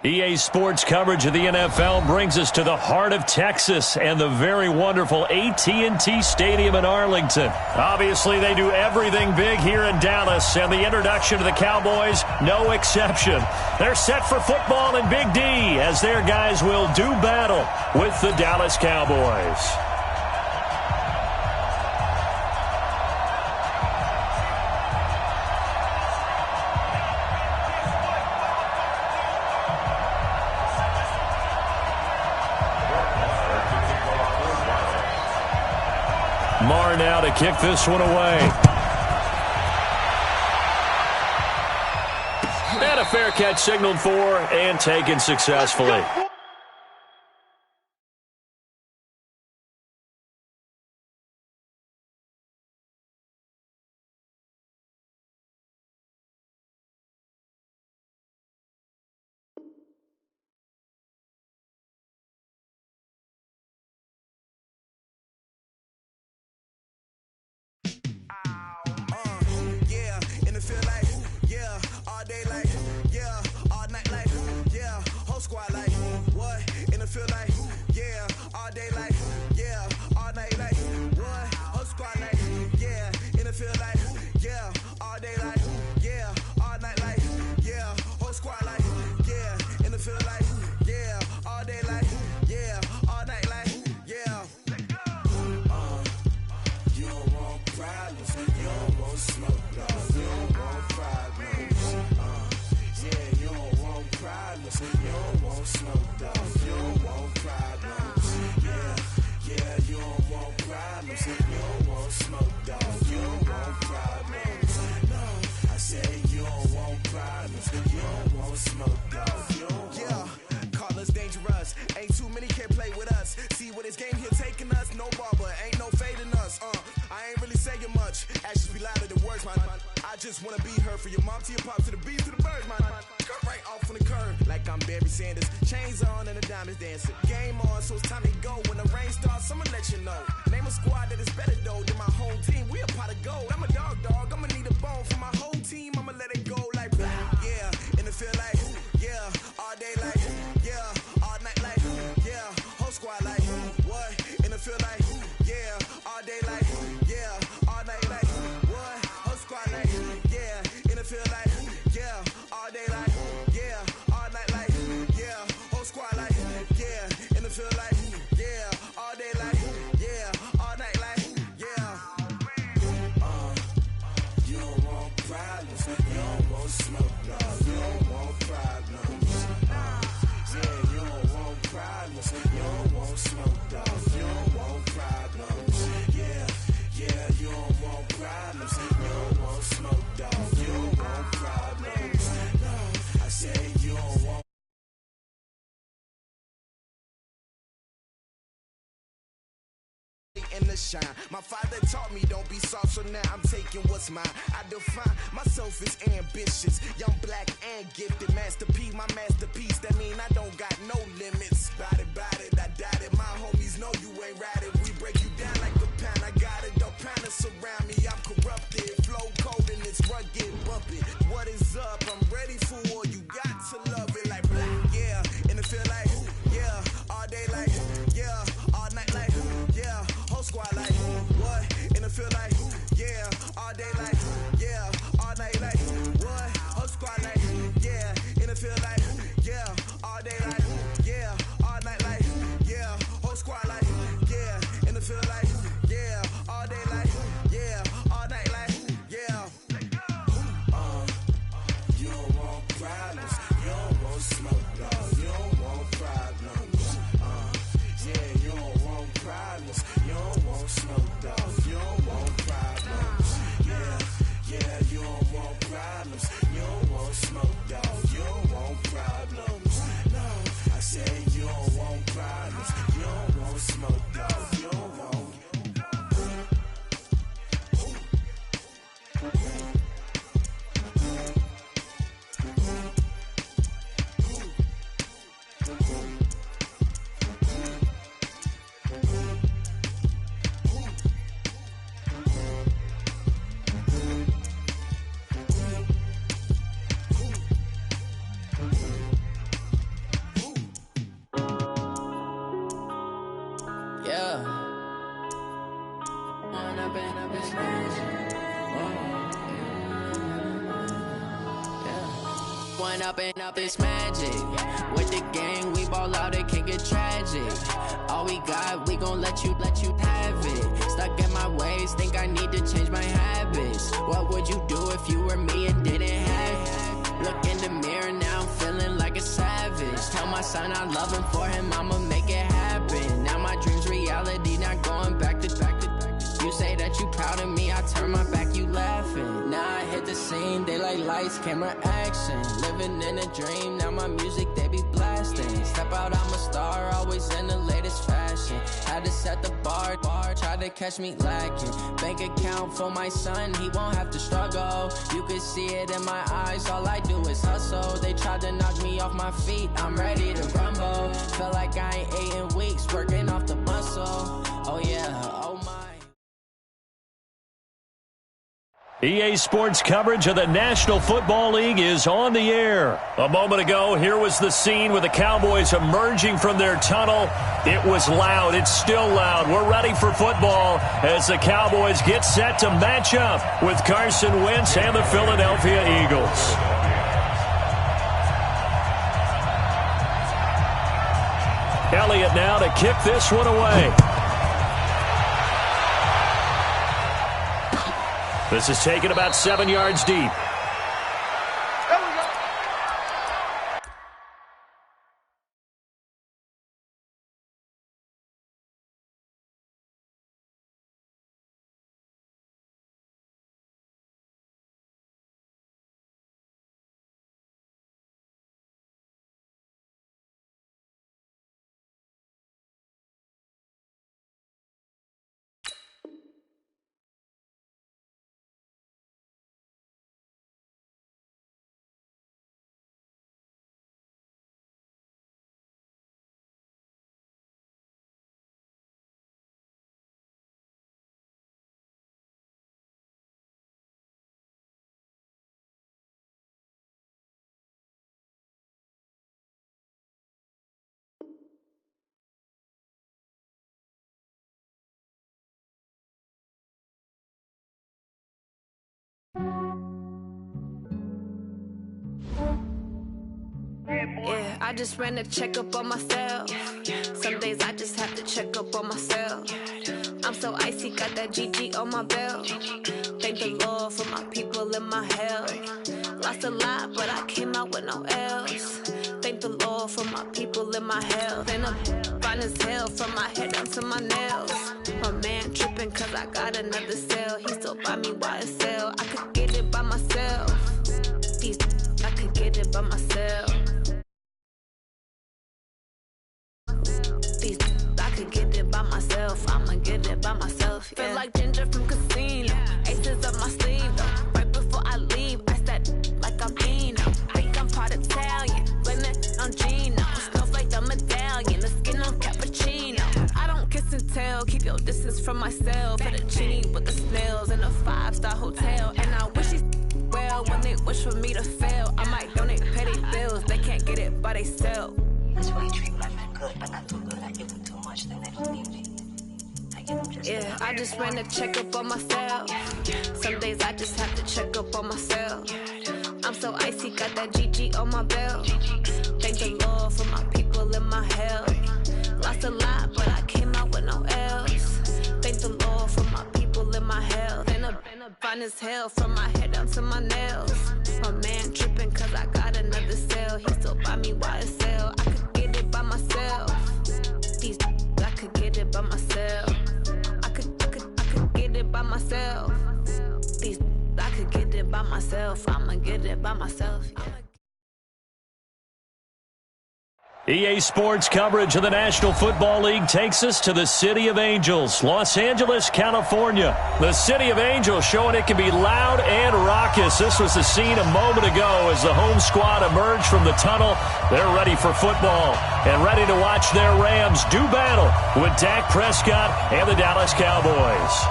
EA Sports coverage of the NFL brings us to the heart of Texas and the very wonderful AT&T Stadium in Arlington. Obviously, they do everything big here in Dallas, and the introduction to the Cowboys, no exception. They're set for football in Big D as their guys will do battle with the Dallas Cowboys. Marr now to kick this one away. And a fair catch signaled for and taken successfully. Shine. My father taught me don't be soft, so now I'm taking what's mine. I define myself as ambitious, young, black, and gifted. Master P, my masterpiece. That mean I don't got no limits. Bout it, I doubt it. My homies know you ain't ratted. We break you down like a pound. I got it, don't pound us around me. I'm corrupted, flow cold and it's rugged, bumpy. What is up? I'm ready for war. You got to love it like black, yeah. And it feel like, yeah, all day like, yeah, all night like, yeah. Squad like, what? And it feel like, yeah, all day like, yeah, all night like, what? Whole squad like, yeah, and it feel like, yeah, all day like, yeah, all night like, yeah, whole squad like, yeah, and it feel like, yeah, all day like, yeah, all night like, yeah. one up and up, it's magic. With the gang, we ball out, it can get tragic. All we got, we gon' let you have it. Stuck in my ways, think I need to change my habits. What would you do if you were me and didn't have it? Look in the mirror, now I'm feeling like a savage. Tell my son I love him, for him I'ma make it happen. Now my dream's reality, not going back to. You say that you proud of me, I turn my back, you laughing. Now I hit the scene, they like lights, camera, action. Living in a dream, now my music, they be blasting. Step out, I'm a star, always in the latest fashion. Had to set the bar, try to catch me lacking. Bank account for my son, he won't have to struggle. You can see it in my eyes, all I do is hustle. They tried to knock me off my feet, I'm ready to rumble. Feel like I ain't ate in weeks, working off the muscle. Oh yeah, oh my. EA Sports coverage of the National Football League is on the air. A moment ago, here was the scene with the Cowboys emerging from their tunnel. It was loud. It's still loud. We're ready for football as the Cowboys get set to match up with Carson Wentz and the Philadelphia Eagles. Elliott now to kick this one away. This is taken about 7 yards deep. Yeah, I just ran a checkup on myself. Some days I just have to check up on myself. I'm so icy, got that GG on my belt. Thank the Lord for my people in my health. Lost a lot, but I came out with no else. Thank the Lord for my people in my health. And I'm fine as hell from my head down to my nails. My man tripping cause I got another cell. He still buy me YSL. I could get it by myself. These I could get it by myself. I could get it by myself. I'ma get it by myself. Yeah. Feel like Ginger from Casino. Aces up my sleeve though. Right before I leave, I said like I'm Eno. Think I'm part Italian. Blame it on Gino. Snowflake the medallion. The skin on cappuccino. I don't kiss and tell. Keep your distance from myself. Fettuccine with the snails in a 5-star hotel. And I wish these well when they wish for me to fail. I might donate petty bills. They can't get it by themselves. That's why you treat life good, but not too good. I give them too much, then they don't need me. I give them just yeah, I just ran a checkup on myself. Some days I just have to check up on myself. I'm so icy, got that GG on my belt. Thank the Lord for my people in my health. Lost a lot, but I came out with no else. Thank the Lord for my people in my health. And I'm fine as hell from my head down to my nails. My man tripping cause I got another cell. He still buy me YSL. I could get it by myself. These I could get it by myself. I could get it by myself. These I could get it by myself. I'ma get it by myself. EA Sports coverage of the National Football League takes us to the City of Angels, Los Angeles, California. The City of Angels showing it can be loud and raucous. This was the scene a moment ago as the home squad emerged from the tunnel. They're ready for football and ready to watch their Rams do battle with Dak Prescott and the Dallas Cowboys.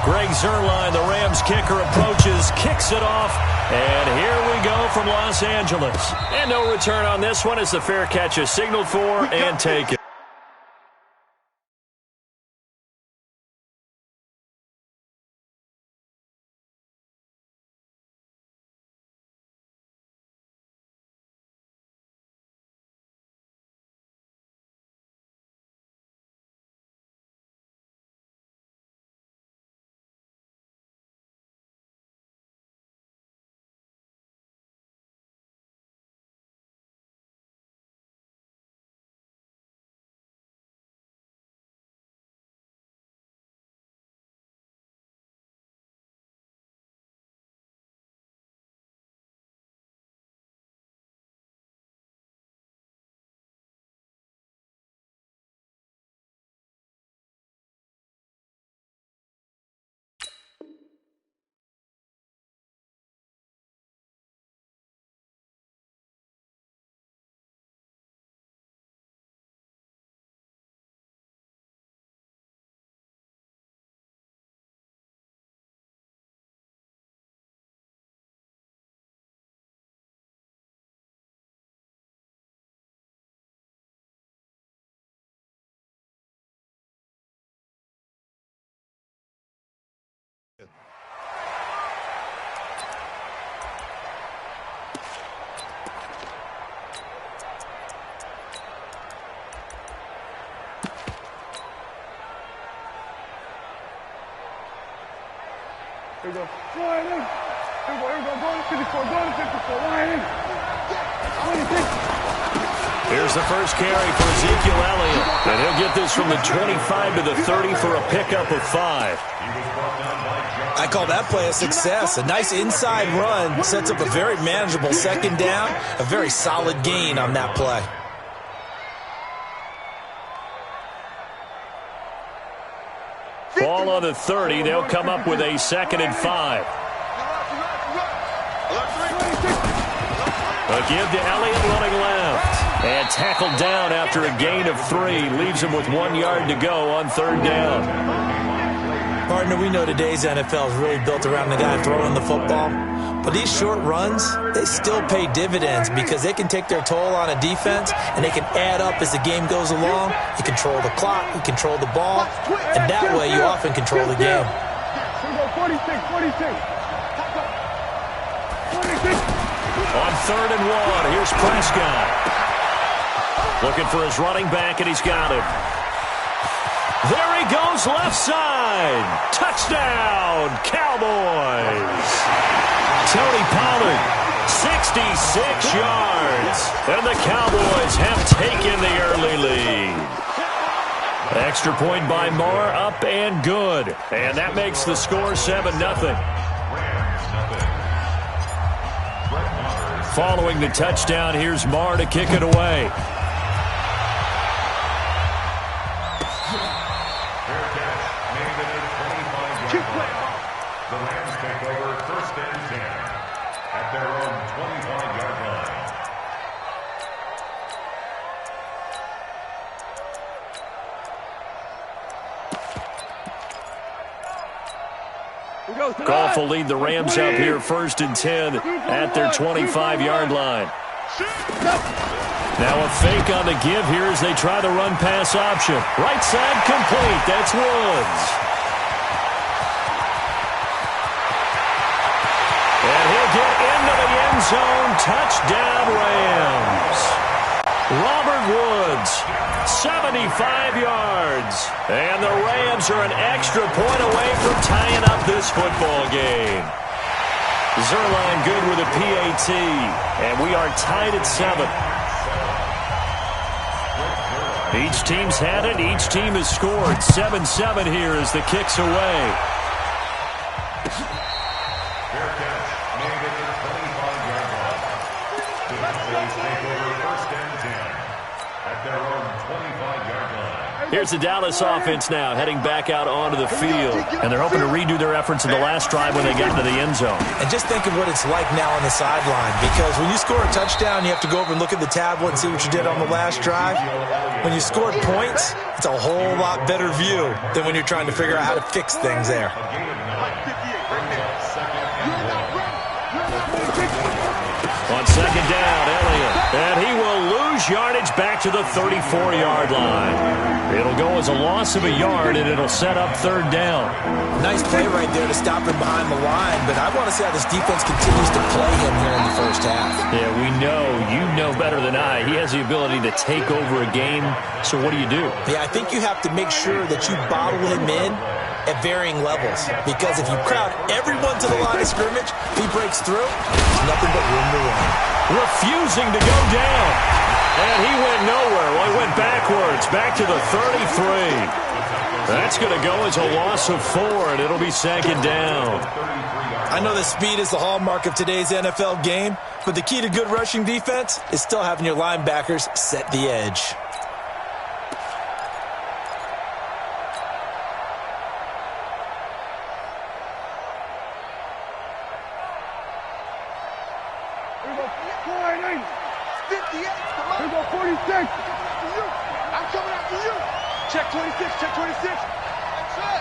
Greg Zuerlein, the Rams kicker, approaches, kicks it off, and here we go from Los Angeles. And no return on this one as the fair catch is signaled for and taken. Here we go. Go ahead in. Here we go. Here we go. Go to 54. Go to 54. Go ahead in. 26. Here's the first carry for Ezekiel Elliott. And he'll get this from the 25 to the 30 for a pickup of 5. I call that play a success. A nice inside run sets up a very manageable second down. A very solid gain on that play. Ball on the 30. They'll come up with a 2nd and 5. A give to Elliott running left. And tackled down after a gain of 3. Leaves him with 1 yard to go on 3rd down. Partner, we know today's NFL is really built around the guy throwing the football. But these short runs, they still pay dividends because they can take their toll on a defense and they can add up as the game goes along. You control the clock, you control the ball, and that way you often control the game. 46, 46. On 3rd and 1, here's Prescott. Looking for his running back, and he's got him. There he goes, left side. Touchdown, Cowboys. Tony Pollard, 66 yards. And the Cowboys have taken the early lead. Extra point by Marr, up and good. And that makes the score 7-0. Following the touchdown, here's Marr to kick it away. Goff will lead the Rams up here 1st and 10 at their 25-yard line. Now a fake on the give here as they try the run-pass option. Right side complete. That's Woods. And he'll get into the end zone. Touchdown, Rams. Robert Woods, 75 yards. And the Rams are an extra point away from tying up this football game. Zerline good with a PAT. And we are tied at 7. Each team's had it. Each team has scored. 7-7 here as the kick's away. Here's the Dallas offense now, heading back out onto the field. And they're hoping to redo their efforts in the last drive when they got into the end zone. And just think of what it's like now on the sideline. Because when you score a touchdown, you have to go over and look at the tablet and see what you did on the last drive. When you scored points, it's a whole lot better view than when you're trying to figure out how to fix things there. On 2nd down, Elliott. And he will lose yardage back to the 34-yard line. It'll go as a loss of a yard, and it'll set up 3rd down. Nice play right there to stop him behind the line, but I want to see how this defense continues to play him here in the first half. Yeah, we know. You know better than I. He has the ability to take over a game, so what do you do? Yeah, I think you have to make sure that you bottle him in at varying levels, because if you crowd everyone to the line of scrimmage, if he breaks through, there's nothing but room to run. Refusing to go down. And he went nowhere. Well, he went backwards, back to the 33. That's going to go as a loss of 4, and it'll be 2nd down. I know that speed is the hallmark of today's NFL game, but the key to good rushing defense is still having your linebackers set the edge. Here we go. 49. 58. Come on. Here we go. 46. I'm coming after you. Check 26. Check 26. That's it.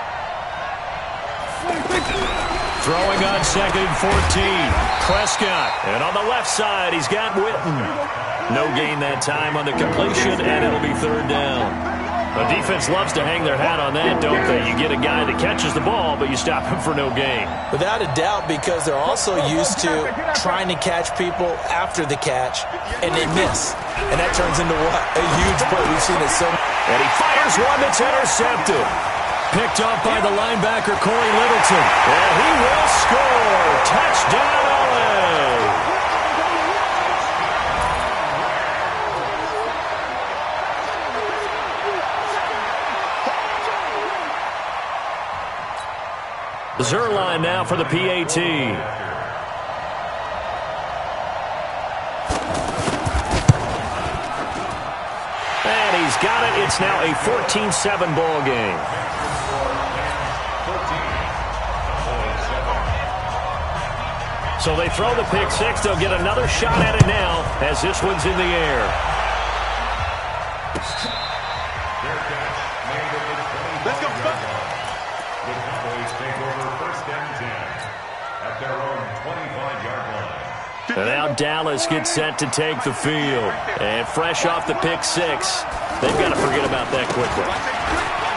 26. Throwing on 2nd and 14. Prescott. And on the left side, he's got Witten. No gain that time on the completion, and it'll be 3rd down. The defense loves to hang their hat on that, don't they? You get a guy that catches the ball, but you stop him for no gain. Without a doubt, because they're also used to trying to catch people after the catch, and they miss. And that turns into what? A huge play. We've seen it so much. And he fires one that's intercepted. Picked off by the linebacker, Corey Littleton. And he will score. Touchdown, LA. Zerline now for the PAT. And he's got it. It's now a 14-7 ball game. So they throw the pick six. They'll get another shot at it now as this one's in the air. Let's go. The Cowboys take over 1st and 10 at their own 25-yard line. And now Dallas gets set to take the field. And fresh off the pick six, they've got to forget about that quickly.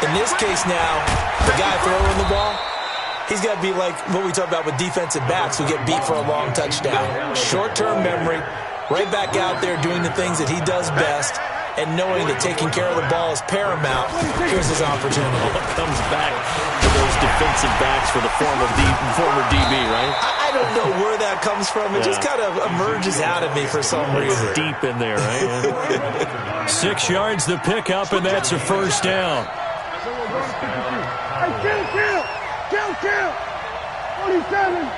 In this case now, the guy throwing the ball, he's got to be like what we talk about with defensive backs who get beat for a long touchdown. Short-term memory, right back out there doing the things that he does best, and knowing that taking care of the ball is paramount. Here's his opportunity. It comes back to those defensive backs for the former DB, right? I don't know where that comes from. It just kind of emerges out of me for some reason. It's deep in there, right? 6 yards the pickup, and that's a first down. Hey, kill. 47.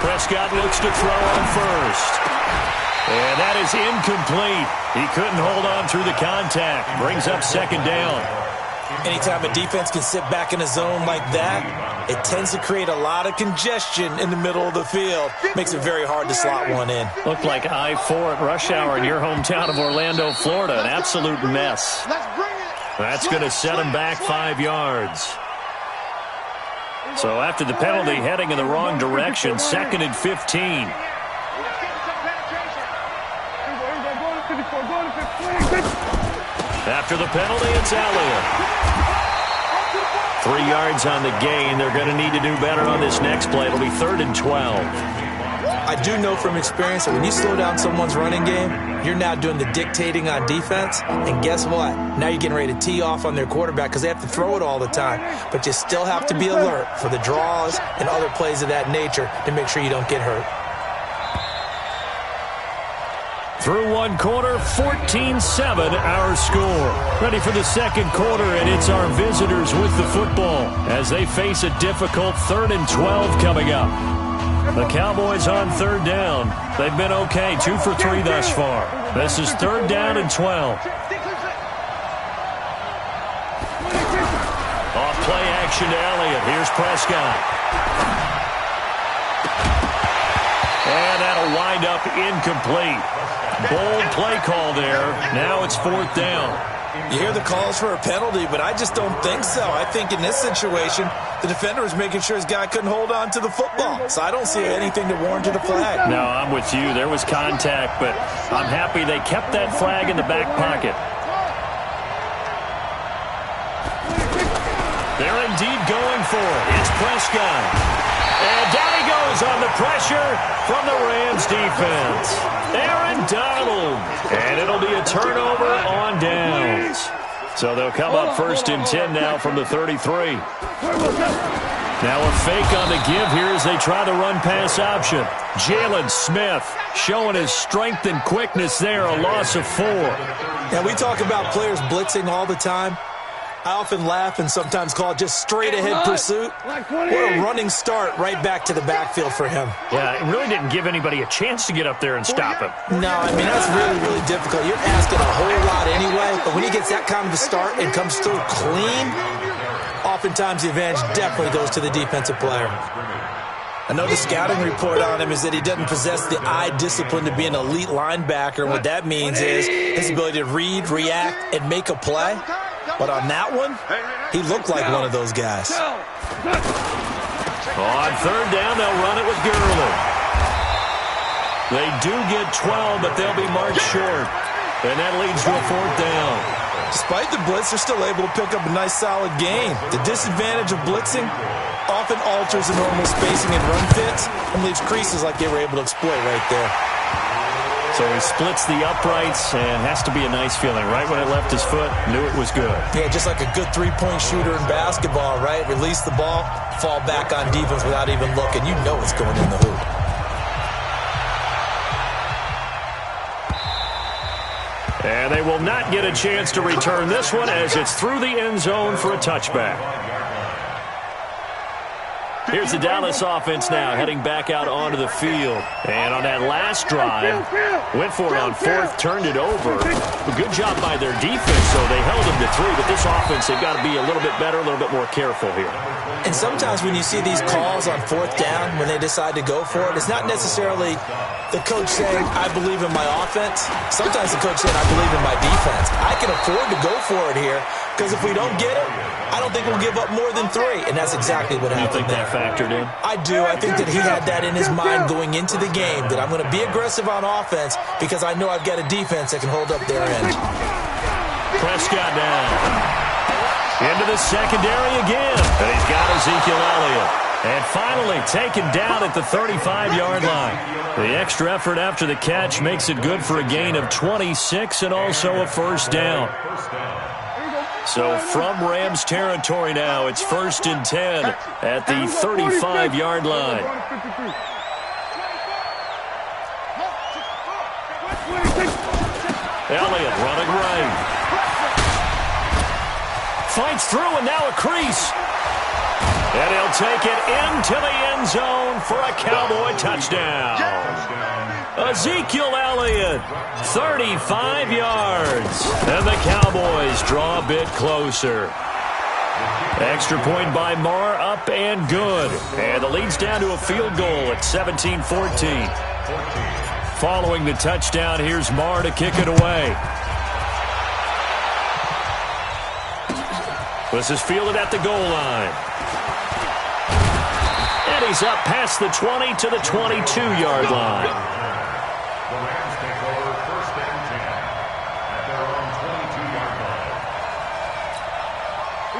Prescott looks to throw on first. And that is incomplete. He couldn't hold on through the contact. Brings up second down. Anytime a defense can sit back in a zone like that, it tends to create a lot of congestion in the middle of the field. Makes it very hard to slot one in. Looked like I-4 at rush hour in your hometown of Orlando, Florida. An absolute mess. That's going to set him back 5 yards. So after the penalty, heading in the wrong direction, 2nd and 15. After the penalty, it's Elliott. 3 yards on the gain. They're going to need to do better on this next play. It'll be 3rd and 12. I do know from experience that when you slow down someone's running game, you're now doing the dictating on defense. And guess what? Now you're getting ready to tee off on their quarterback because they have to throw it all the time. But you still have to be alert for the draws and other plays of that nature to make sure you don't get hurt. Through one quarter, 14-7 our score. Ready for the second quarter, and it's our visitors with the football as they face a difficult 3rd and 12 coming up. The Cowboys on 3rd down. They've been okay, 2 for 3 thus far. This is 3rd down and 12. Off play action to Elliott. Here's Prescott. And that'll wind up incomplete. Bold play call there. Now it's 4th down. You hear the calls for a penalty, but I just don't think so. I think in this situation, the defender was making sure his guy couldn't hold on to the football. So I don't see anything to warrant a flag. No, I'm with you. There was contact, but I'm happy they kept that flag in the back pocket. They're indeed going for it. It's Prescott. And down he goes on the pressure from the Rams defense. Aaron Donald. And it'll be a turnover on downs. So they'll come up 1st and 10 now from the 33. Now a fake on the give here as they try the run-pass option. Jalen Smith showing his strength and quickness there, a loss of 4. Now we talk about players blitzing all the time. I often laugh and sometimes call it just straight-ahead pursuit. What a running start right back to the backfield for him. Yeah, it really didn't give anybody a chance to get up there and stop him. No, I mean, that's really, really difficult. You're asking a whole lot anyway, but when he gets that kind of a start and comes through clean, oftentimes the advantage definitely goes to the defensive player. I know the scouting report on him is that he doesn't possess the eye discipline to be an elite linebacker. What that means is his ability to read, react, and make a play. But on that one, he looked like one of those guys. On 3rd down, they'll run it with Gurley. They do get 12, but they'll be marked short. And that leads to a 4th down. Despite the blitz, they're still able to pick up a nice, solid gain. The disadvantage of blitzing often alters the normal spacing and run fits and leaves creases like they were able to exploit right there. So he splits the uprights, and has to be a nice feeling. Right when it left his foot, knew it was good. Yeah, just like a good three-point shooter in basketball, right? Release the ball, fall back on defense without even looking. You know it's going in the hoop. And they will not get a chance to return this one as it's through the end zone for a touchback. Here's the Dallas offense now heading back out onto the field. And on that last drive, went for it on fourth, turned it over. A good job by their defense, so they held them to 3. But this offense, they've got to be a little bit better, a little bit more careful here. And sometimes when you see these calls on fourth down, when they decide to go for it, it's not necessarily the coach saying, I believe in my offense. Sometimes the coach saying, I believe in my defense. I can afford to go for it here, because if we don't get it, I don't think we'll give up more than 3. And that's exactly what happened there. You think that factored in? I do. I think that he had that in his mind going into the game, that I'm going to be aggressive on offense because I know I've got a defense that can hold up their end. Prescott down. Into the secondary again. And he's got Ezekiel Elliott. And finally taken down at the 35-yard line. The extra effort after the catch makes it good for a gain of 26 and also a first down. So from Rams territory now, it's 1st and 10 at the 35-yard line. Elliott running right. Fights through and now a crease. And he'll take it into the end zone for a Cowboy touchdown. Ezekiel Elliott, 35 yards. And the Cowboys draw a bit closer. Extra point by Marr, up and good. And the lead's down to a field goal at 17-14. Following the touchdown, here's Marr to kick it away. This is fielded at the goal line. And he's up past the 20 to the 22-yard line. The Rams take over 1st and 10 at their own 22-yard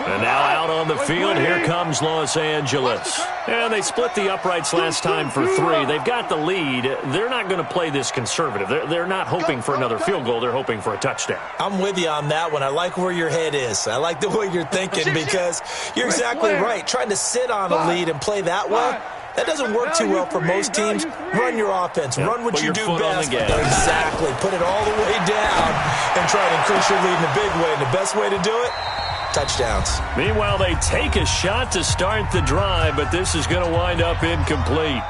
line. And now out on the field, here comes Los Angeles. And they split the uprights last time for 3. They've got the lead. They're not going to play this conservative. They're not hoping for another field goal. They're hoping for a touchdown. I'm with you on that one. I like where your head is. I like the way you're thinking because you're exactly right. Trying to sit on a lead and play that way, that doesn't work too well for most teams. Run your offense. Run what you do best. Exactly. Put it all the way down and try to increase your lead in a big way. And the best way to do it, touchdowns. Meanwhile, they take a shot to start the drive, but this is going to wind up incomplete.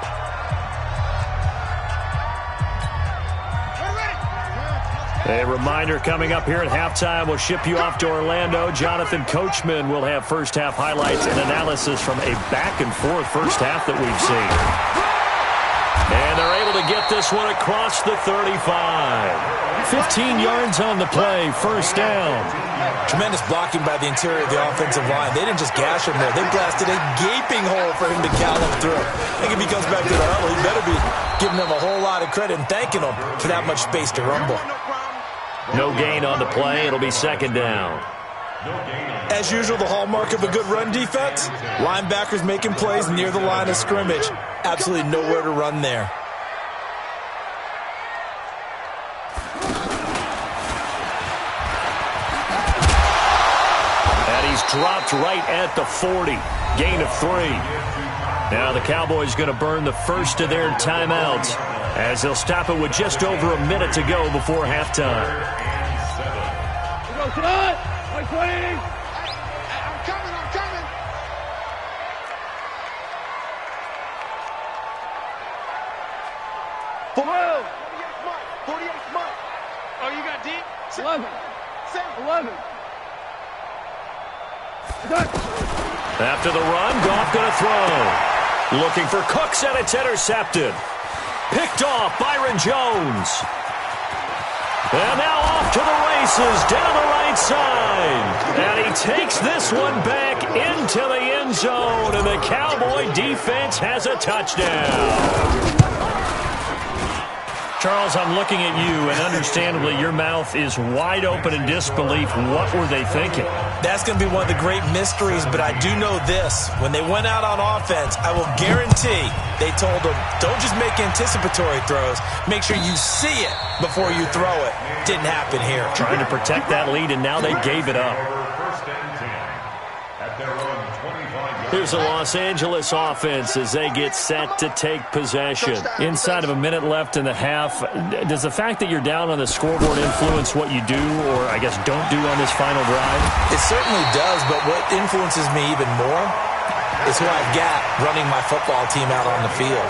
A reminder coming up here at halftime, we'll ship you off to Orlando. Jonathan Coachman will have first-half highlights and analysis from a back-and-forth first half that we've seen. And they're able to get this one across the 35. 15 yards on the play, first down. Tremendous blocking by the interior of the offensive line. They didn't just gash him there. They blasted a gaping hole for him to gallop through. I think if he comes back to the huddle, he better be giving them a whole lot of credit and thanking them for that much space to rumble. No gain on the play. It'll be second down. As usual, the hallmark of a good run defense, linebackers making plays near the line of scrimmage. Absolutely nowhere to run there. And he's dropped right at the 40. Gain of 3. Now the Cowboys going to burn the first of their timeouts as they'll stop it with just over a minute to go before halftime. I'm coming. For 48 months. Oh, you got deep? 11. 11. After the run, Goff going to throw. Looking for Cooks, and it's intercepted. Picked off Byron Jones. And now off to the races down the right side. And he takes this one back into the end zone. And the Cowboy defense has a touchdown. Charles, I'm looking at you, and understandably, your mouth is wide open in disbelief. What were they thinking? That's going to be one of the great mysteries, but I do know this. When they went out on offense, I will guarantee they told them, don't just make anticipatory throws. Make sure you see it before you throw it. Didn't happen here. Trying to protect that lead, and now they gave it up. First and 10 at their own 25-yard. Here's the Los Angeles offense as they get set to take possession. Inside of a minute left in the half, does the fact that you're down on the scoreboard influence what you do, or I guess don't do on this final drive? It certainly does, but what influences me even more is who I've got running my football team out on the field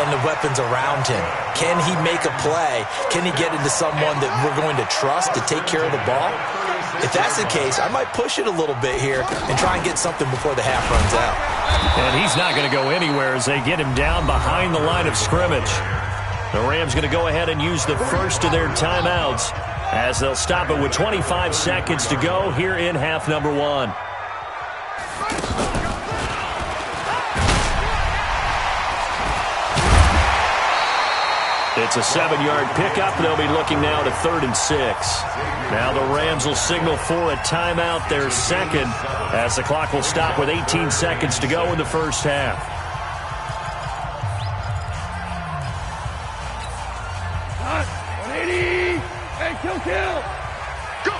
and the weapons around him. Can he make a play? Can he get into someone that we're going to trust to take care of the ball? If that's the case, I might push it a little bit here and try and get something before the half runs out. And he's not going to go anywhere as they get him down behind the line of scrimmage. The Rams going to go ahead and use the first of their timeouts as they'll stop it with 25 seconds to go here in half number one. It's a 7-yard pickup. They'll be looking now to 3rd and 6. Now the Rams will signal for a timeout, their second, as the clock will stop with 18 seconds to go in the first half. Hot, 180. Hey, kill. Go.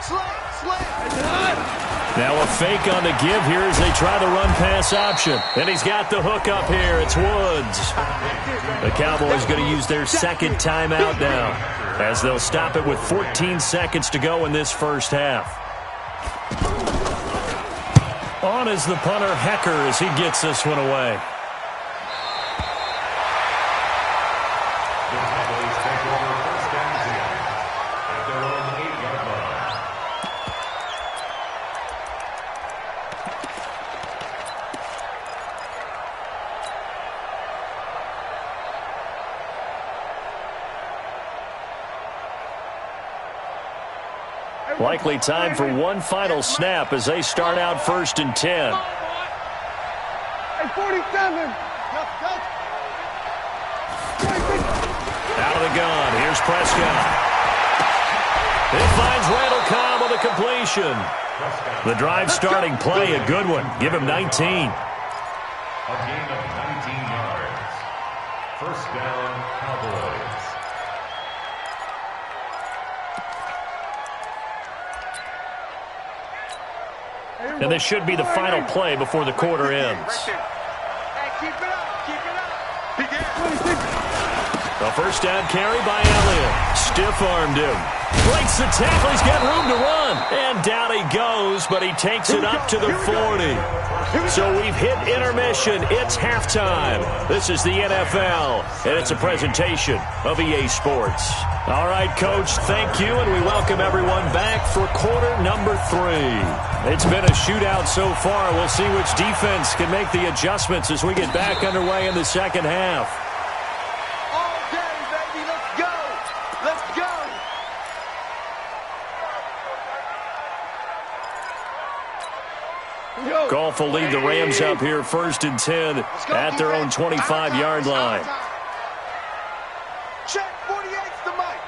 Slay. It's hot. Now a fake on the give here as they try the run-pass option. And he's got the hook up here. It's Woods. The Cowboys going to use their second timeout now as they'll stop it with 14 seconds to go in this first half. On is the punter, Hecker, as he gets this one away. The Cowboys take over first and 10 at their own 8-yard line. Likely time for one final snap as they start out 1st and 10. Hey, 47. Out of the gun. Here's Prescott. It finds Randall Cobb with a completion. The drive starting play, a good one. Give him 19. A gain of 19 yards. First down, Cowboys. And this should be the final play before the quarter ends. Hey, keep it up. A first down carry by Elliott. Stiff-armed him. Breaks the tackle. He's got room to run. And down he goes, but he takes it up to the 40. So we've hit intermission. It's halftime. This is the NFL, and it's a presentation of EA Sports. All right, Coach, thank you, and we welcome everyone back for quarter number 3. It's been a shootout so far. We'll see which defense can make the adjustments as we get back underway in the second half. All day, baby. Let's go. Let's go. Goff will lead the Rams up here 1st and 10 at their own 25-yard line. Check 48's the mic.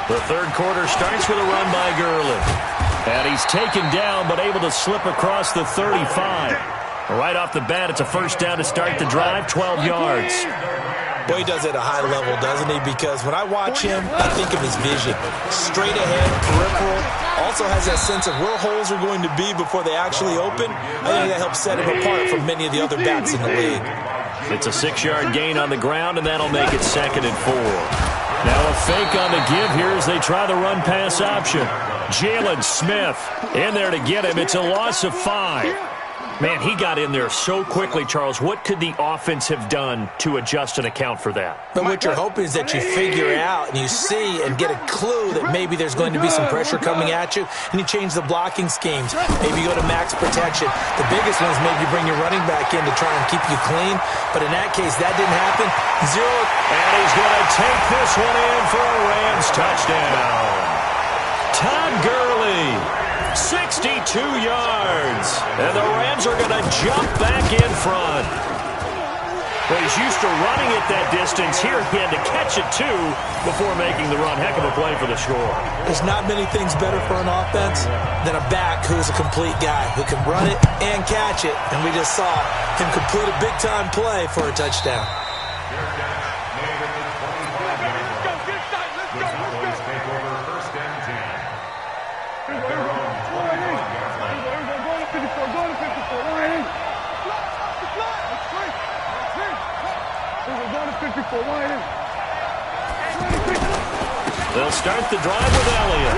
The third quarter starts with a run by Gurley. And he's taken down but able to slip across the 35. Right off the bat, it's a first down to start the drive, 12 yards. Boy, he does it at a high level, doesn't he? Because when I watch him, I think of his vision. Straight ahead, peripheral. Also has that sense of where holes are going to be before they actually open. I think that helps set him apart from many of the other backs in the league. It's a 6-yard gain on the ground, and that'll make it 2nd and 4. Now a fake on the give here as they try the run-pass option. Jalen Smith in there to get him. It's a loss of 5. Man, he got in there so quickly, Charles. What could the offense have done to adjust and account for that? But what you're hoping is that you figure out and you see and get a clue that maybe there's going to be some pressure coming at you, and you change the blocking schemes. Maybe you go to max protection. The biggest one is maybe you bring your running back in to try and keep you clean. But in that case, that didn't happen. 0. And he's going to take this one in for a Rams touchdown. Todd Gurley, 62 yards. And the Rams are going to jump back in front. Well, he's used to running it that distance. Here he had to catch it, too, before making the run. Heck of a play for the score. There's not many things better for an offense than a back who's a complete guy, who can run it and catch it. And we just saw him complete a big-time play for a touchdown. They'll start the drive with Elliott.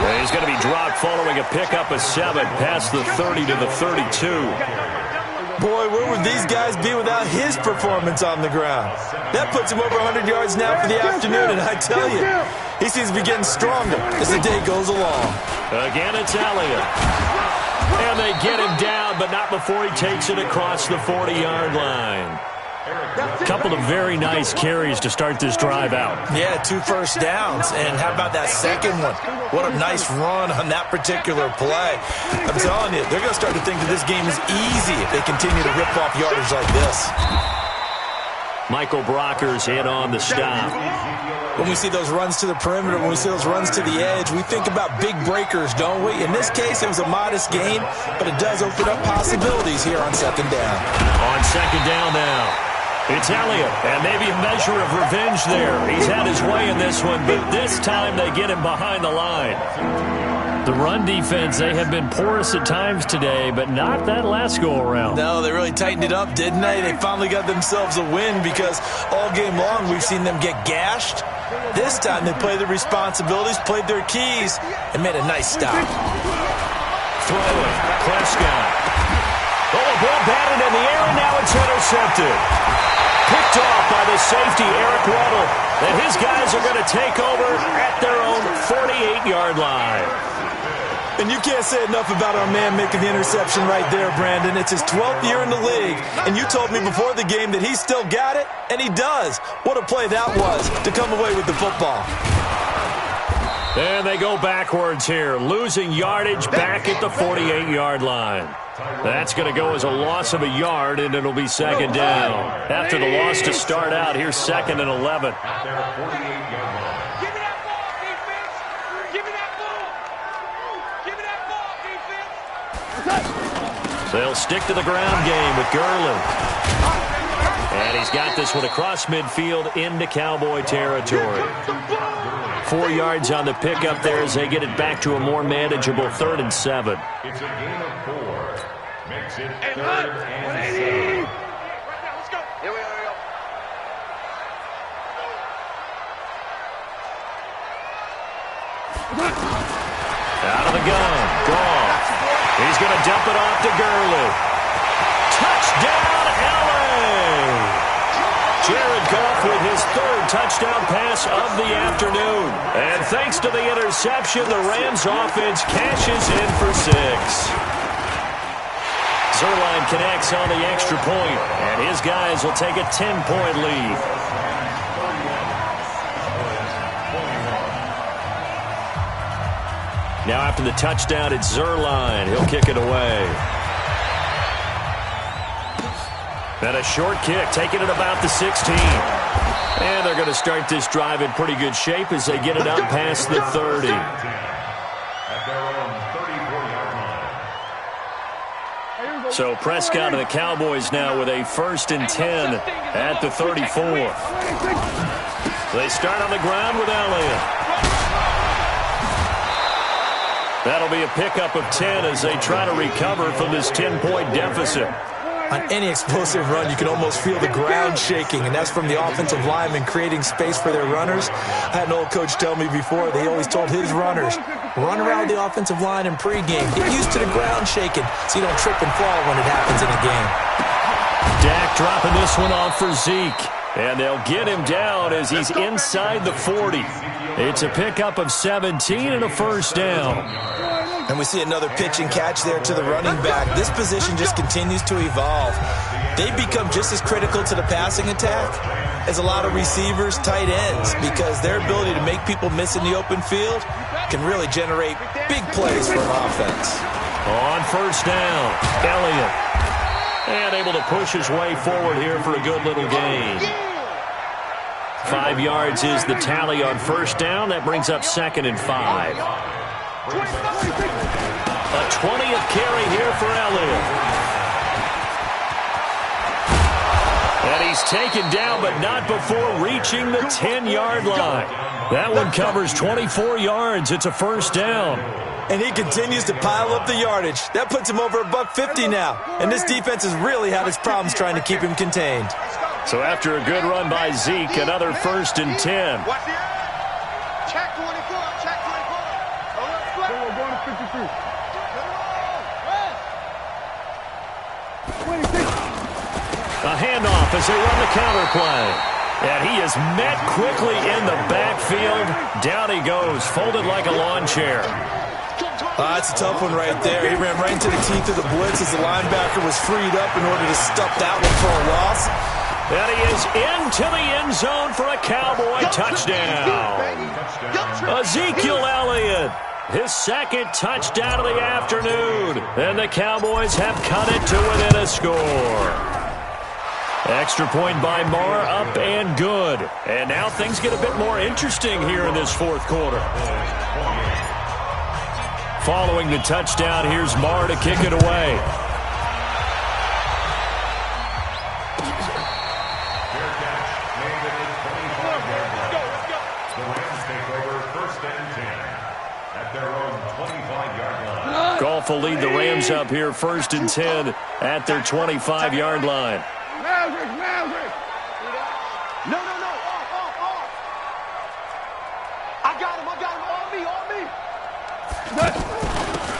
And he's going to be dropped following a pickup of 7 past the 30 to the 32. Boy, where would these guys be without his performance on the ground? That puts him over 100 yards now for the afternoon, and I tell you, he seems to be getting stronger as the day goes along. Again, it's Elliott. And they get him down, but not before he takes it across the 40-yard line. A couple of very nice carries to start this drive out. Yeah, 2 first downs. And how about that second one? What a nice run on that particular play. I'm telling you, they're going to start to think that this game is easy if they continue to rip off yardage like this. Michael Brocker's in on the stop. When we see those runs to the perimeter, when we see those runs to the edge, we think about big breakers, don't we? In this case, it was a modest gain, but it does open up possibilities here on second down. On second down now, it's Elliott, and maybe a measure of revenge there. He's had his way in this one, but this time they get him behind the line. The run defense, they have been porous at times today, but not that last go-around. No, they really tightened it up, didn't they? They finally got themselves a win because all game long we've seen them get gashed. This time they played their responsibilities, played their keys, and made a nice stop. Throwing, Prescott. Oh, a ball batted in the air, and now it's intercepted. Picked off by the safety, Eric Weddle. And his guys are going to take over at their own 48-yard line. And you can't say enough about our man making the interception right there, Brandon. It's his 12th year in the league, and you told me before the game that he still got it, and he does. What a play that was to come away with the football. And they go backwards here, losing yardage back at the 48-yard line. That's going to go as a loss of a yard, and it'll be second down. After the loss to start out, here's 2nd and 11. They'll stick to the ground game with Gurley. And he's got this one across midfield into Cowboy territory. 4 yards on the pickup there as they get it back to a more manageable 3rd and 7. It's a gain of 4. Makes it 3rd and 7. Let's go. Here we go. Out of the gun. Goff. He's going to dump it off to Gurley. Touchdown, LA! Jared Goff with his 3rd touchdown pass of the afternoon. And thanks to the interception, the Rams offense cashes in for 6. Zerline connects on the extra point, and his guys will take a 10-point lead. Now after the touchdown, it's Zerline. He'll kick it away. And a short kick, taking it about the 16. And they're going to start this drive in pretty good shape as they get it up past the 30. At their own 34-yard line. So Prescott and the Cowboys now with a 1st and 10 at the 34. They start on the ground with Elliott. That'll be a pickup of 10 as they try to recover from this 10-point deficit. On any explosive run, you can almost feel the ground shaking, and that's from the offensive linemen creating space for their runners. I had an old coach tell me before, they always told his runners, run around the offensive line in pregame. Get used to the ground shaking so you don't trip and fall when it happens in a game. Dak dropping this one off for Zeke. And they'll get him down as he's inside the 40. It's a pickup of 17 and a 1st down. And we see another pitch and catch there to the running back. This position just continues to evolve. They become just as critical to the passing attack as a lot of receivers, tight ends, because their ability to make people miss in the open field can really generate big plays for an offense. On 1st down, Elliott. And able to push his way forward here for a good little gain. 5 yards is the tally on first down. That brings up 2nd and 5. A 20th carry here for Elliott. And he's taken down, but not before reaching the 10-yard line. That one covers 24 yards. It's a first down. And he continues to pile up the yardage. That puts him over $150 now. And this defense has really had its problems trying to keep him contained. So after a good run by Zeke, another 1st and 10. Watch the eye. Check 24. Check 24. We're going to 53. 26. A handoff as they run the counter play. And he is met quickly in the backfield. Down he goes, folded like a lawn chair. That's a tough one right there. He ran right into the teeth of the blitz as the linebacker was freed up in order to stuff that one for a loss. And he is into the end zone for a Cowboy touchdown. Ezekiel Elliott, his 2nd touchdown of the afternoon. And the Cowboys have cut it to within a score. Extra point by Marr, up and good. And now things get a bit more interesting here in this 4th quarter. Following the touchdown, here's Marr to kick it away. Fair catch made at the 25-yard line. The Rams take over 1st and 10 at their own 25-yard line. Goff will lead the Rams up here 1st and 10 at their 25-yard line. No. Off. I got him. On me.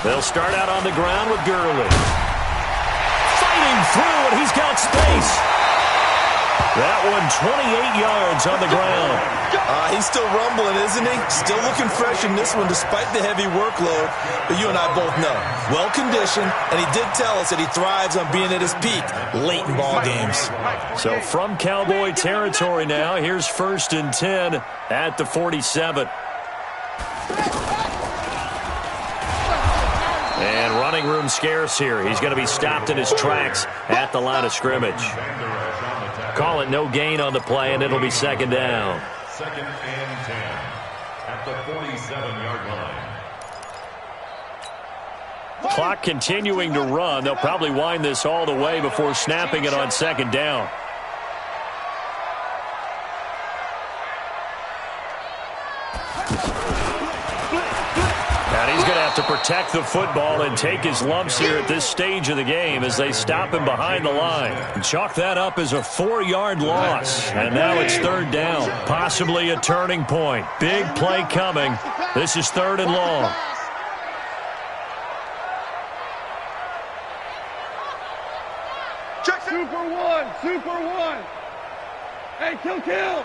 They'll start out on the ground with Gurley. Fighting through, and he's got space. That one 28 yards on the ground. He's still rumbling, isn't he? Still looking fresh in this one despite the heavy workload. But you and I both know, well-conditioned, and he did tell us that he thrives on being at his peak late in ball games. So from Cowboy territory now, here's 1st and 10 at the 47. And running room scarce here. He's going to be stopped in his tracks at the line of scrimmage. Call it no gain on the play, and it'll be 2nd down. 2nd and 10 at the 47-yard line. Clock continuing to run. They'll probably wind this all the way before snapping it on 2nd down. And he's going to have to protect the football and take his lumps here at this stage of the game as they stop him behind the line. And chalk that up as a 4-yard loss. And now it's 3rd down. Possibly a turning point. Big play coming. This is 3rd and long. Check Super one. Hey, kill.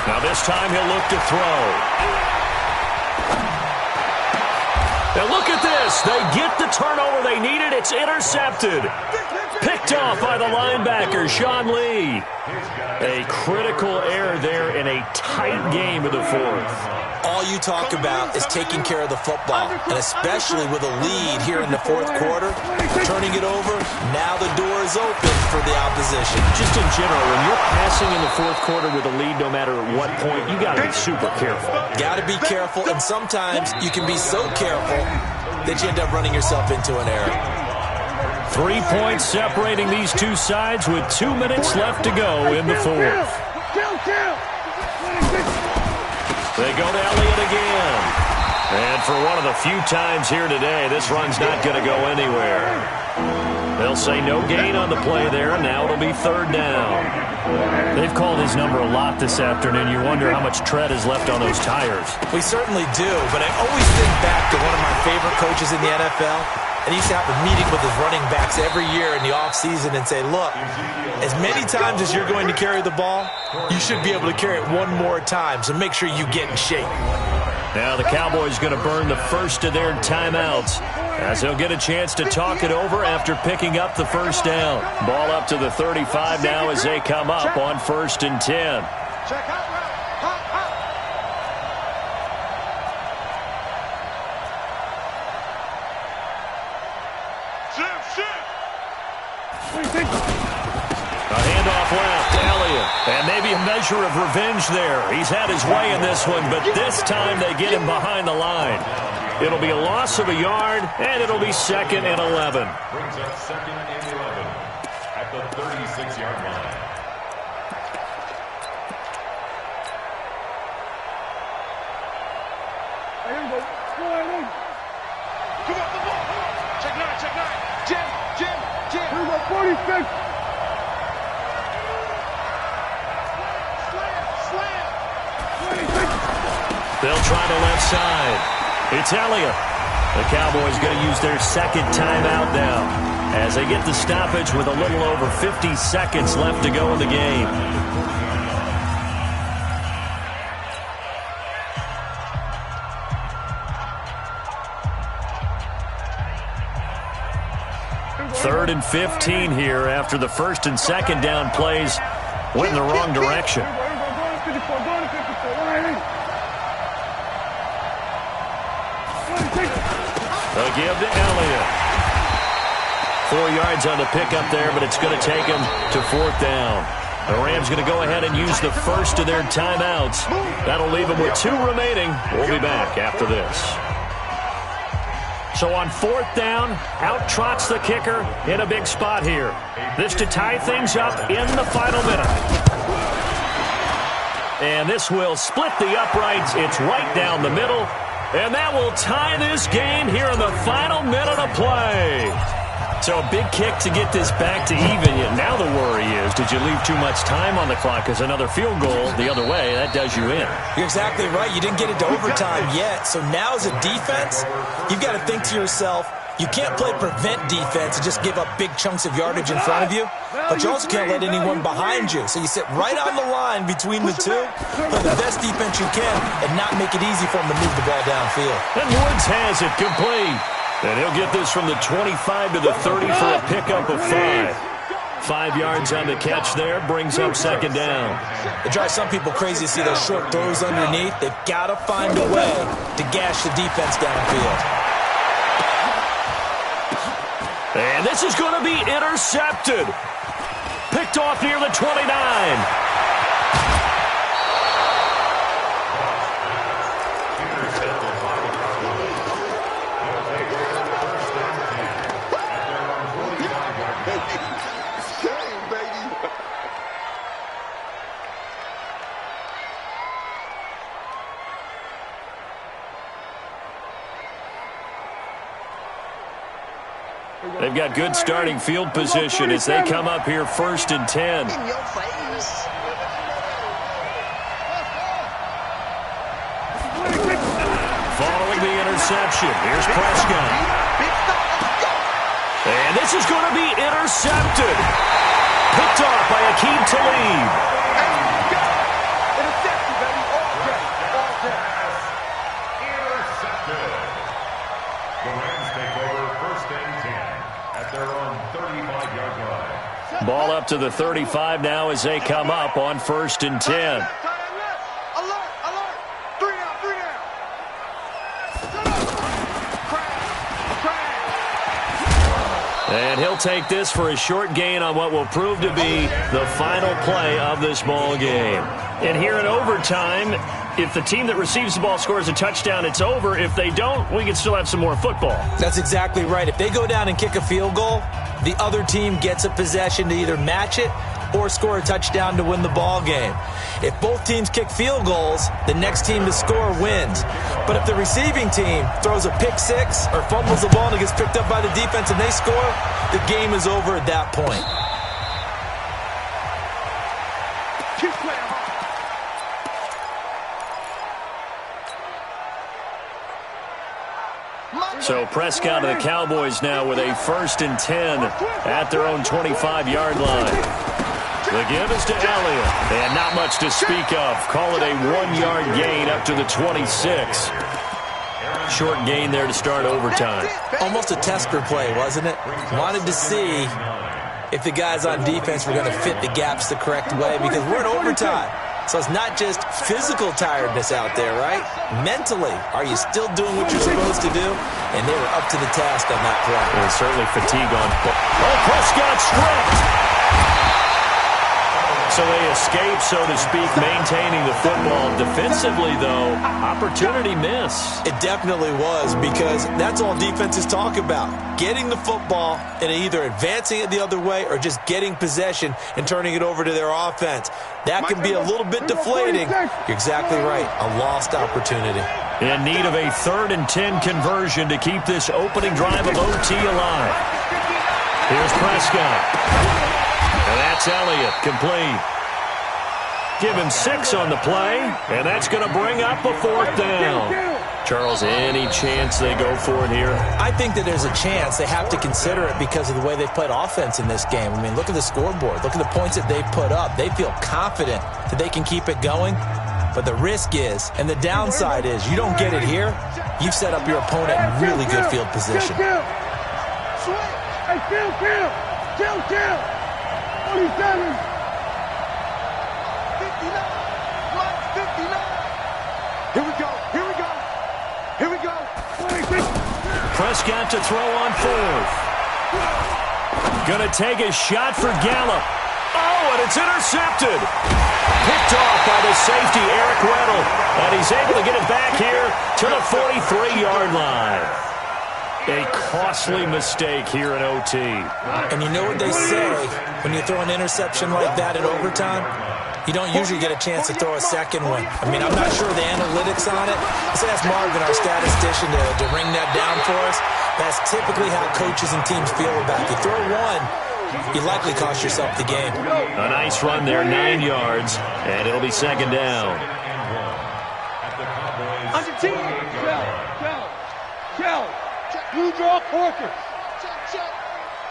Now this time he'll look to throw. Now look at this. They get the turnover they needed. It's intercepted. Picked off by the linebacker, Sean Lee. A critical error there in a tight game of the 4th. All you talk about is taking care of the football, and especially with a lead here in the 4th quarter, turning it over, now the door is open for the opposition. Just in general, when you're passing in the 4th quarter with a lead, no matter at what point, you got to be super careful. Got to be careful, and sometimes you can be so careful that you end up running yourself into an error. 3 points separating these two sides with 2 minutes left to go in the 4th. They go to Elliott again. And for one of the few times here today, this run's not going to go anywhere. They'll say no gain on the play there, and now it'll be 3rd down. They've called his number a lot this afternoon. You wonder how much tread is left on those tires. We certainly do, but I always think back to one of my favorite coaches in the NFL. And he used to have a meeting with his running backs every year in the offseason and say, look, as many times as you're going to carry the ball, you should be able to carry it one more time, so make sure you get in shape. Now the Cowboys going to burn the first of their timeouts as they'll get a chance to talk it over after picking up the 1st down. Ball up to the 35 now as they come up on 1st and 10. A handoff left, Elliott. And maybe a measure of revenge there. He's had his way in this one, but this time they get him behind the line. It'll be a loss of a yard, and it'll be 2nd and 11. Brings up 2nd and 11 at the 36-yard line. Come on. Check 9. Jim. Here we go, 46. Slam. They'll try the left side. It's Elliott. The Cowboys going to use their 2nd timeout now as they get the stoppage with a little over 50 seconds left to go in the game. Third and 15 here after the 1st and 2nd down plays went in the wrong direction. A give to Elliott. 4 yards on the pickup there, but it's going to take him to 4th down. The Rams going to go ahead and use the first of their timeouts. That'll leave them with 2 remaining. We'll be back after this. So on 4th down, out trots the kicker in a big spot here. This to tie things up in the final minute. And this will split the uprights. It's right down the middle. And that will tie this game here in the final minute of play. So a big kick to get this back to even. Yet now the worry is, did you leave too much time on the clock? Because another field goal the other way, that does you in. You're exactly right. You didn't get it to overtime yet. So now as a defense, you've got to think to yourself, you can't play prevent defense and just give up big chunks of yardage in front of you, but you also can't let anyone behind you. So you sit right on the line between the two, play the best defense you can, and not make it easy for them to move the ball downfield. And Woods has it complete. And he'll get this from the 25 to the 30 for a pickup of 5. 5 yards on the catch there, brings up 2nd down. It drives some people crazy to see those short throws underneath. They've got to find a way to gash the defense downfield. And this is going to be intercepted. Picked off near the 29. They've got good starting field position as they come up here 1st and 10. Following the interception, here's Prescott. And this is going to be intercepted. Picked off by Akeem Talib. Intercepted, baby. Intercepted. The Rams take over 1st and 10 at their own 35-yard line. Ball up to the 35 now as they come up on 1st and 10. And he'll take this for a short gain on what will prove to be the final play of this ball game. And here in overtime, if the team that receives the ball scores a touchdown, it's over. If they don't, we can still have some more football. That's exactly right. If they go down and kick a field goal, the other team gets a possession to either match it or score a touchdown to win the ball game. If both teams kick field goals, the next team to score wins. But if the receiving team throws a pick six or fumbles the ball and it gets picked up by the defense and they score, the game is over at that point. So Prescott and the Cowboys now with a 1st and 10 at their own 25-yard line. The give is to Elliott, and not much to speak of. Call it a 1-yard gain up to the 26. Short gain there to start overtime. Almost a tester play, wasn't it? Wanted to see if the guys on defense were going to fit the gaps the correct way, because we're in overtime. So it's not just physical tiredness out there, right? Mentally, are you still doing what you're supposed to do? and they were up to the task on that play. And certainly fatigue on. Oh, Prescott stripped. So they escape, so to speak, maintaining the football. Defensively, though, opportunity miss. It definitely was, because that's all defenses talk about. Getting the football and either advancing it the other way or just getting possession and turning it over to their offense. That can be a little bit deflating. You're exactly right. A lost opportunity. In need of a 3rd and 10 conversion to keep this opening drive of OT alive. Here's Prescott. And that's Elliott, complete. Give him 6 on the play, and that's going to bring up a 4th down. Charles, any chance they go for it here? I think that there's a chance. They have to consider it because of the way they've played offense in this game. I mean, look at the scoreboard. Look at the points that they've put up. They feel confident that they can keep it going. But the risk is, and the downside is, you don't get it here, you've set up your opponent in really good field position. Kill. 47. 59. Here we go. Prescott to throw on 4th. Gonna take a shot for Gallup. Oh, and it's intercepted. Picked off by the safety, Eric Weddle. And he's able to get it back here to the 43-yard line. A costly mistake here in OT. And you know what they say when you throw an interception like that in overtime? You don't usually get a chance to throw a second one. I mean, I'm not sure the analytics on it. Let's ask Marvin, our statistician, to ring that down for us. That's typically how coaches and teams feel about it. You throw one, you likely cost yourself the game. A nice run there, 9 yards, and it'll be 2nd down. Under team. Shell. Blue draw Corker. Check.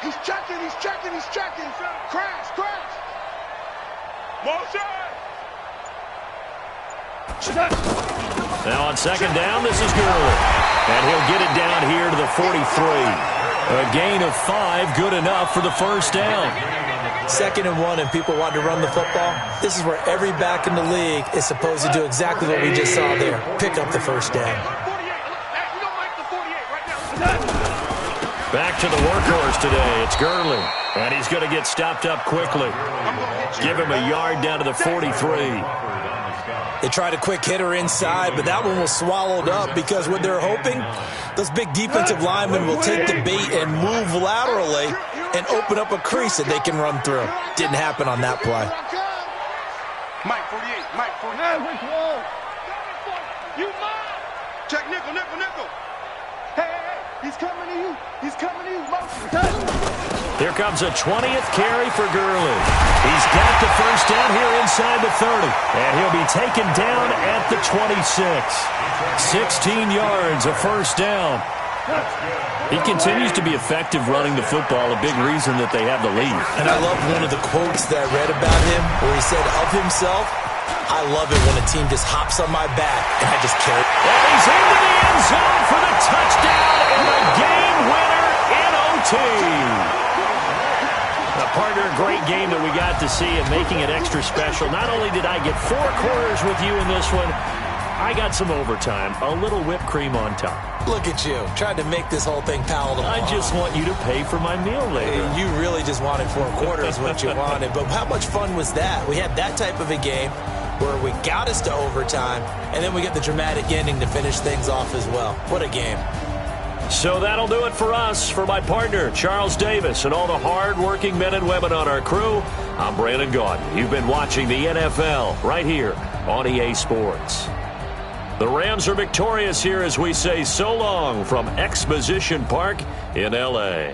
He's checking. Crash. Motion. Now on 2nd down, this is Gurley. And he'll get it down here to the 43. A gain of 5, good enough for the 1st down. 2nd and 1, and people want to run the football. This is where every back in the league is supposed to do exactly what we just saw there. Pick up the 1st down. Back to the workhorse today. It's Gurley. And he's going to get stopped up quickly. Give him a yard down to the 43. They tried a quick hitter inside, but that one was swallowed up because what they're hoping, those big defensive linemen will take the bait and move laterally and open up a crease that they can run through. Didn't happen on that play. Mike 49. You mine. Check nickel. Hey, he's coming to you. Here comes a 20th carry for Gurley. He's got the 1st down here inside the 30. And he'll be taken down at the 26. 16 yards, a 1st down. He continues to be effective running the football, a big reason that they have the lead. And I love one of the quotes that I read about him where he said of himself, I love it when a team just hops on my back and I just carry. And he's into the end zone for the touchdown and the game winner in OT. Partner, great game that we got to see and making it extra special. Not only did I get 4 quarters with you in this one, I got some overtime, a little whipped cream on top. Look at you, trying to make this whole thing palatable. I just want you to pay for my meal later. You really just wanted 4 quarters, what you wanted. But how much fun was that? We had that type of a game where we got us to overtime, and then we get the dramatic ending to finish things off as well. What a game. So that'll do it for us. For my partner, Charles Davis, and all the hard-working men and women on our crew, I'm Brandon Gaudin. You've been watching the NFL right here on EA Sports. The Rams are victorious here as we say so long from Exposition Park in L.A.